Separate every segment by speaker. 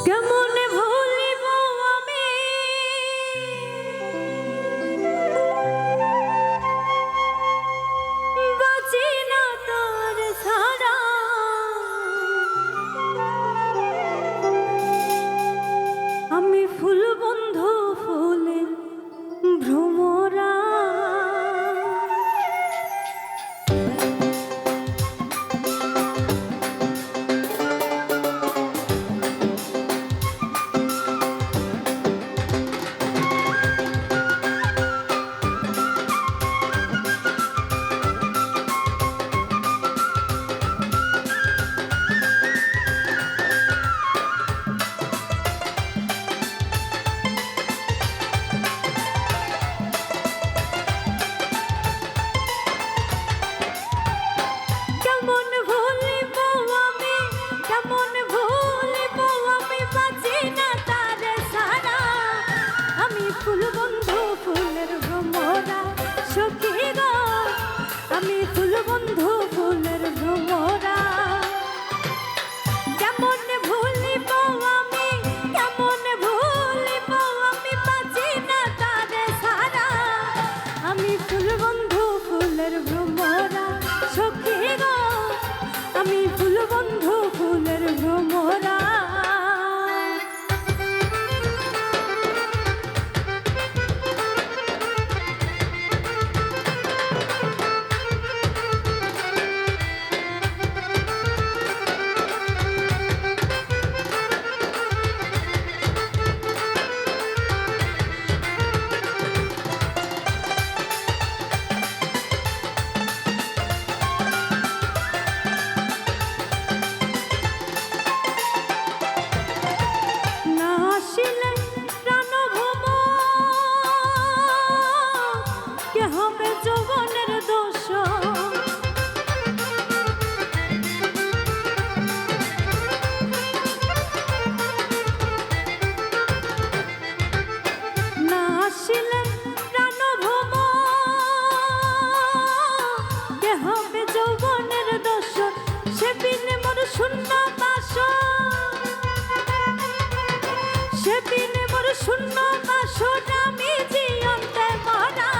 Speaker 1: কেমনে ভুলিব আমি বাঁচি না তার ছাড়া। আমি ফুল বন্ধু ফুলের ভ্রমরা। ফুল বন্ধু ফুলের ভ্রমরা সখী গো, আমি ফুল বন্ধু ফুলের ভ্রমরা। কেমন ভুলিব আমি, কেমন ভুলিব আমি বাঁচি না তারে ছাড়া। আমি ফুল বন্ধু ফুলের ভ্রমরা সখী গো, আমি ফুল বন্ধু ফুলের ভ্রমরা। শূন্য বাসর আমি জিয়ন্তে মরা।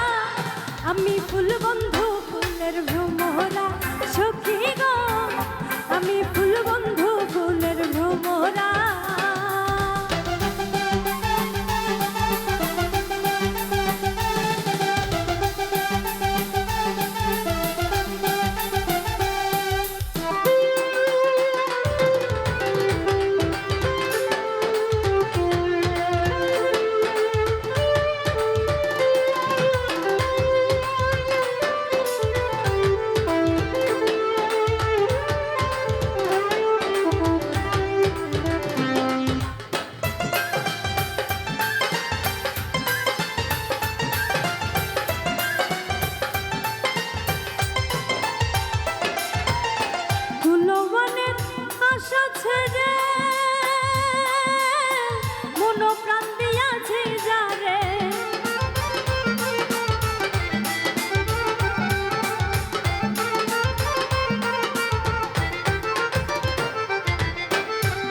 Speaker 1: আমি ফুল বন্ধু ফুলের ভ্রমরা সখী গো, আমি ফুল বন্ধু ফুলের ভ্রমরা। আশা ছেড়ে মন প্রাণ দিয়াছে যারে,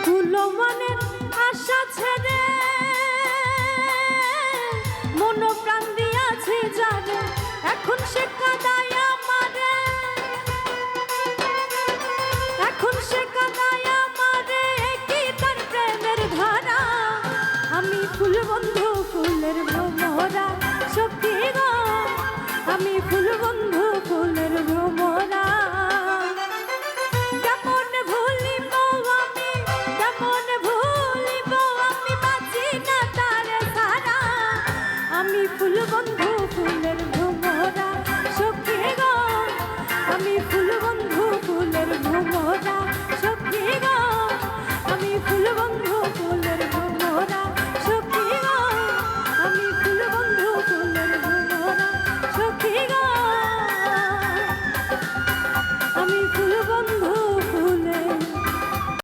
Speaker 1: কুলমানের আশা ছেড়ে মন প্রাণ দিয়াছে যারে। এখন সে কাদায় আমারে, এখন সে কাদায় আমারে কি তার প্রেমের ধারা। আমি ফুল বন্ধু ফুলের ভ্রমরা সখী গো, আমি ফুল বন্ধু ফুলের ভ্রমরা। কেমন ভুলিব আমি, কেমন ভুলিব আমি বাঁচি না তারে ছাড়া। আমি ফুল বন্ধু ফুলের